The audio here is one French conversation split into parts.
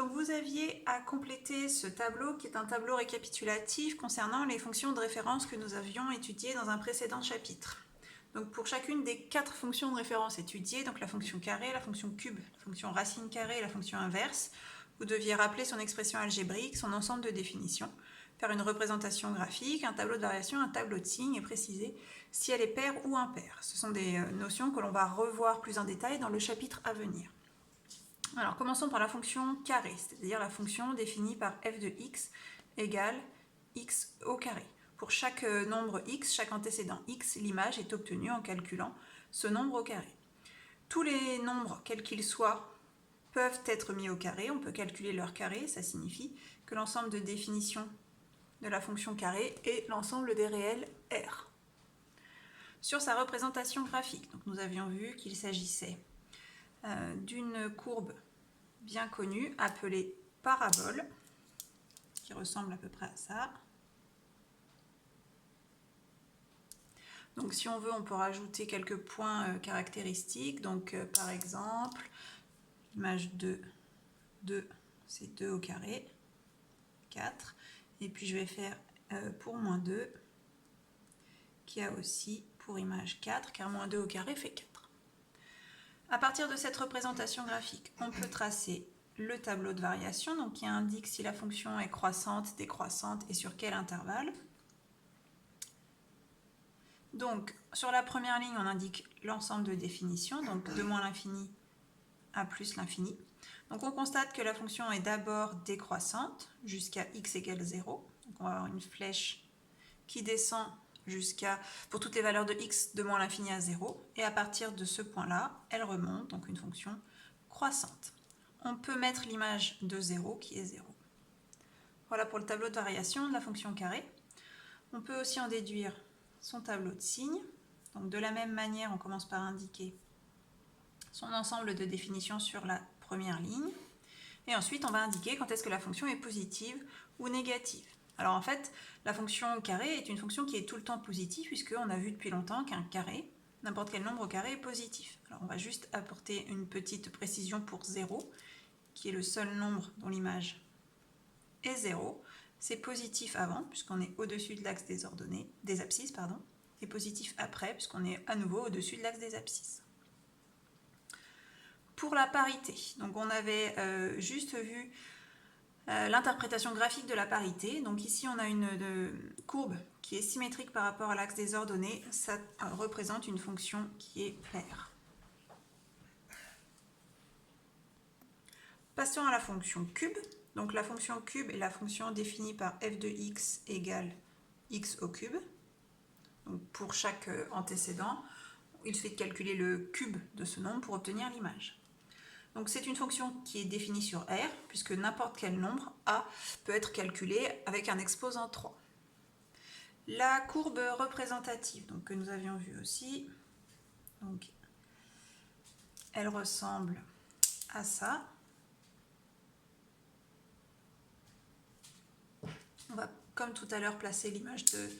Donc vous aviez à compléter ce tableau qui est un tableau récapitulatif concernant les fonctions de référence que nous avions étudiées dans un précédent chapitre. Donc pour chacune des 4 fonctions de référence étudiées, donc la fonction carré, la fonction cube, la fonction racine carrée et la fonction inverse, vous deviez rappeler son expression algébrique, son ensemble de définitions, faire une représentation graphique, un tableau de variation, un tableau de signes et préciser si elle est paire ou impaire. Ce sont des notions que l'on va revoir plus en détail dans le chapitre à venir. Alors commençons par la fonction carré, c'est-à-dire la fonction définie par f de x égale x au carré. Pour chaque nombre x, chaque antécédent x, l'image est obtenue en calculant ce nombre au carré. Tous les nombres, quels qu'ils soient, peuvent être mis au carré, on peut calculer leur carré, ça signifie que l'ensemble de définitions de la fonction carré est l'ensemble des réels R. Sur sa représentation graphique, donc nous avions vu qu'il s'agissait d'une courbe bien connue appelée parabole, qui ressemble à peu près à ça. Donc si on veut, on peut rajouter quelques points caractéristiques. Donc par exemple, l'image 2, c'est 2 au carré, 4. Et puis je vais faire pour moins 2, qui a aussi pour image 4, car moins 2 au carré fait 4. À partir de cette représentation graphique, on peut tracer le tableau de variation, donc qui indique si la fonction est croissante, décroissante et sur quel intervalle. Donc, sur la première ligne, on indique l'ensemble de définitions, donc de moins l'infini à plus l'infini. Donc, on constate que la fonction est d'abord décroissante jusqu'à x égale 0. Donc, on va avoir une flèche qui descend pour toutes les valeurs de x de moins l'infini à 0. Et à partir de ce point-là, elle remonte, donc une fonction croissante. On peut mettre l'image de 0 qui est 0. Voilà pour le tableau de variation de la fonction carré. On peut aussi en déduire son tableau de signes. Donc de la même manière, on commence par indiquer son ensemble de définitions sur la première ligne. Et ensuite, on va indiquer quand est-ce que la fonction est positive ou négative. Alors en fait, la fonction carré est une fonction qui est tout le temps positive, puisqu'on a vu depuis longtemps qu'un carré, n'importe quel nombre au carré, est positif. Alors on va juste apporter une petite précision pour 0, qui est le seul nombre dont l'image est 0. C'est positif avant, puisqu'on est au-dessus de l'axe des abscisses, et positif après, puisqu'on est à nouveau au-dessus de l'axe des abscisses. Pour la parité, donc on avait juste vu l'interprétation graphique de la parité. Donc ici on a une courbe qui est symétrique par rapport à l'axe des ordonnées, ça représente une fonction qui est paire. Passons à la fonction cube. Donc la fonction cube est la fonction définie par f de x égale x au cube. Donc pour chaque antécédent, il suffit de calculer le cube de ce nombre pour obtenir l'image. Donc c'est une fonction qui est définie sur R, puisque n'importe quel nombre A peut être calculé avec un exposant 3. La courbe représentative, donc, que nous avions vue aussi, donc, elle ressemble à ça. On va, comme tout à l'heure, placer l'image de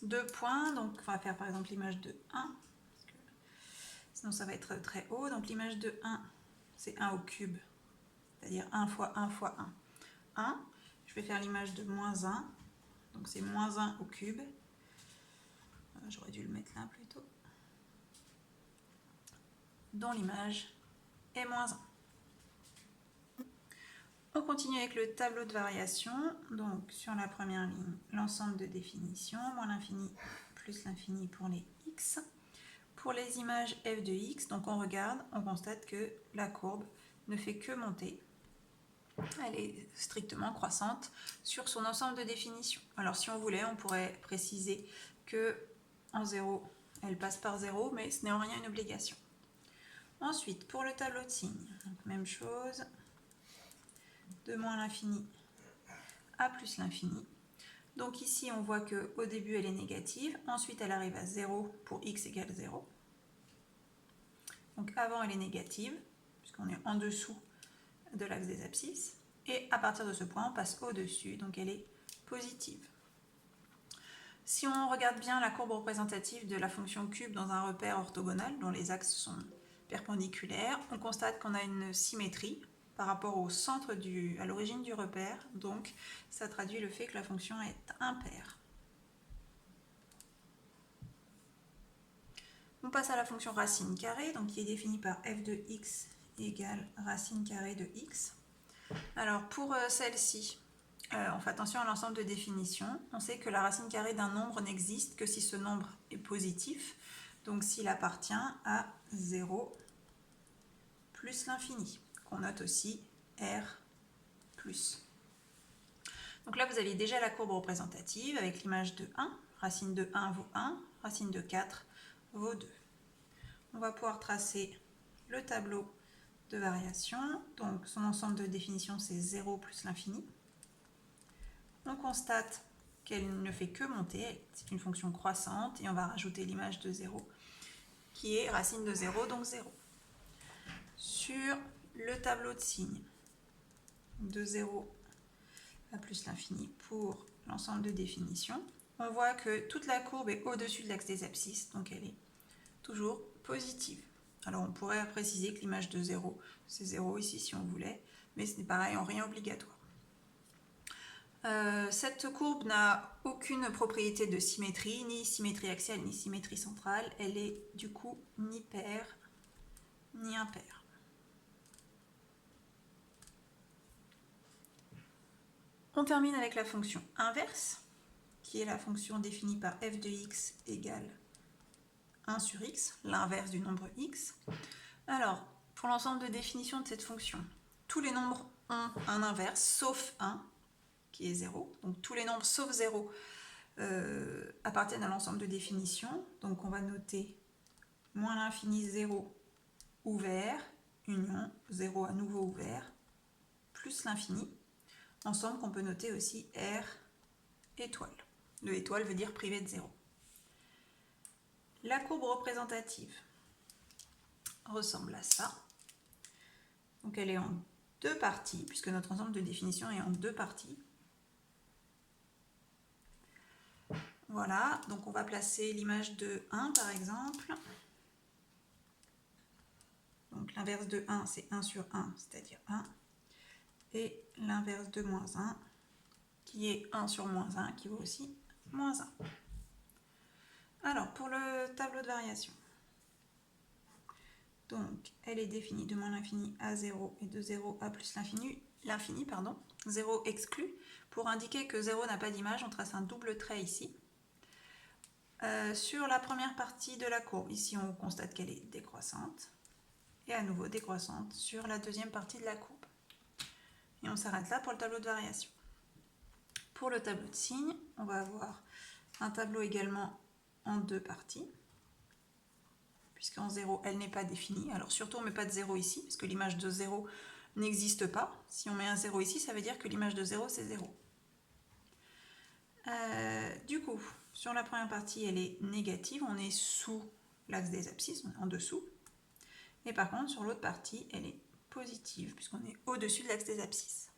2 points. Donc on va faire par exemple l'image de 1, sinon ça va être très haut. Donc l'image de 1, c'est 1 au cube, c'est-à-dire 1 fois 1 fois 1, 1. Je vais faire l'image de moins 1, donc c'est moins 1 au cube. J'aurais dû le mettre là plutôt. Dont l'image est moins 1. On continue avec le tableau de variation. Donc sur la première ligne, l'ensemble de définitions, moins l'infini plus l'infini pour les x. Pour les images f de x, donc on regarde, on constate que la courbe ne fait que monter. Elle est strictement croissante sur son ensemble de définitions. Alors si on voulait, on pourrait préciser que en 0, elle passe par 0, mais ce n'est en rien une obligation. Ensuite, pour le tableau de signes, donc même chose, de moins l'infini à plus l'infini. Donc ici, on voit qu'au début, elle est négative, ensuite elle arrive à 0 pour x égale 0. Donc avant, elle est négative, puisqu'on est en dessous de l'axe des abscisses, et à partir de ce point, on passe au-dessus, donc elle est positive. Si on regarde bien la courbe représentative de la fonction cube dans un repère orthogonal, dont les axes sont perpendiculaires, on constate qu'on a une symétrie, par rapport au centre à l'origine du repère, donc ça traduit le fait que la fonction est impaire. On passe à la fonction racine carrée, donc qui est définie par f de x égale racine carrée de x. Alors pour celle-ci, on fait attention à l'ensemble de définitions. On sait que la racine carrée d'un nombre n'existe que si ce nombre est positif, donc s'il appartient à 0 plus l'infini, qu'on note aussi R plus. Donc là, vous aviez déjà la courbe représentative avec l'image de 1. Racine de 1 vaut 1, racine de 4 vaut 2. On va pouvoir tracer le tableau de variation. Donc son ensemble de définitions, c'est 0 plus l'infini. On constate qu'elle ne fait que monter, c'est une fonction croissante, et on va rajouter l'image de 0 qui est racine de 0, donc 0. Sur le tableau de signes, de 0 à plus l'infini pour l'ensemble de définitions, on voit que toute la courbe est au-dessus de l'axe des abscisses, donc elle est toujours positive. Alors on pourrait préciser que l'image de 0, c'est 0 ici si on voulait, mais ce n'est pareil en rien obligatoire. Cette courbe n'a aucune propriété de symétrie, ni symétrie axiale, ni symétrie centrale. Elle est du coup ni paire, ni impaire. On termine avec la fonction inverse, qui est la fonction définie par f de x égale 1 sur x, l'inverse du nombre x. Alors, pour l'ensemble de définition de cette fonction, tous les nombres ont un inverse, sauf 1, qui est 0. Donc tous les nombres sauf 0 appartiennent à l'ensemble de définition. Donc on va noter moins l'infini 0 ouvert, union 0 à nouveau ouvert, plus l'infini. Ensemble qu'on peut noter aussi R étoile. Le étoile veut dire privé de 0. La courbe représentative ressemble à ça. Donc elle est en deux parties, puisque notre ensemble de définition est en deux parties. Voilà, donc on va placer l'image de 1 par exemple. Donc l'inverse de 1, c'est 1 sur 1, c'est-à-dire 1. Et l'inverse de moins 1, qui est 1 sur moins 1, qui vaut aussi moins 1. Alors, pour le tableau de variation, donc elle est définie de moins l'infini à 0 et de 0 à plus l'infini, 0 exclu. Pour indiquer que 0 n'a pas d'image, on trace un double trait ici. Sur la première partie de la courbe, ici on constate qu'elle est décroissante, et à nouveau décroissante sur la deuxième partie de la courbe. Et on s'arrête là pour le tableau de variation. Pour le tableau de signes, on va avoir un tableau également en deux parties, puisqu'en 0, elle n'est pas définie. Alors surtout, on ne met pas de 0 ici, parce que l'image de 0 n'existe pas. Si on met un 0 ici, ça veut dire que l'image de 0, c'est 0. Du coup, sur la première partie, elle est négative, on est sous l'axe des abscisses, on est en dessous. Et par contre, sur l'autre partie, elle est positive, puisqu'on est au-dessus de l'axe des abscisses.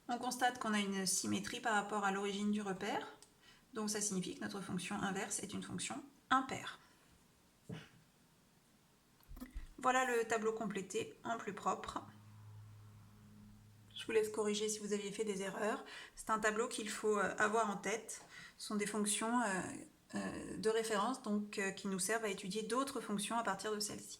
On constate qu'on a une symétrie par rapport à l'origine du repère, donc ça signifie que notre fonction inverse est une fonction impaire. Voilà le tableau complété en plus propre. Je vous laisse corriger si vous aviez fait des erreurs. C'est un tableau qu'il faut avoir en tête. Ce sont des fonctions de référence donc, qui nous servent à étudier d'autres fonctions à partir de celles-ci.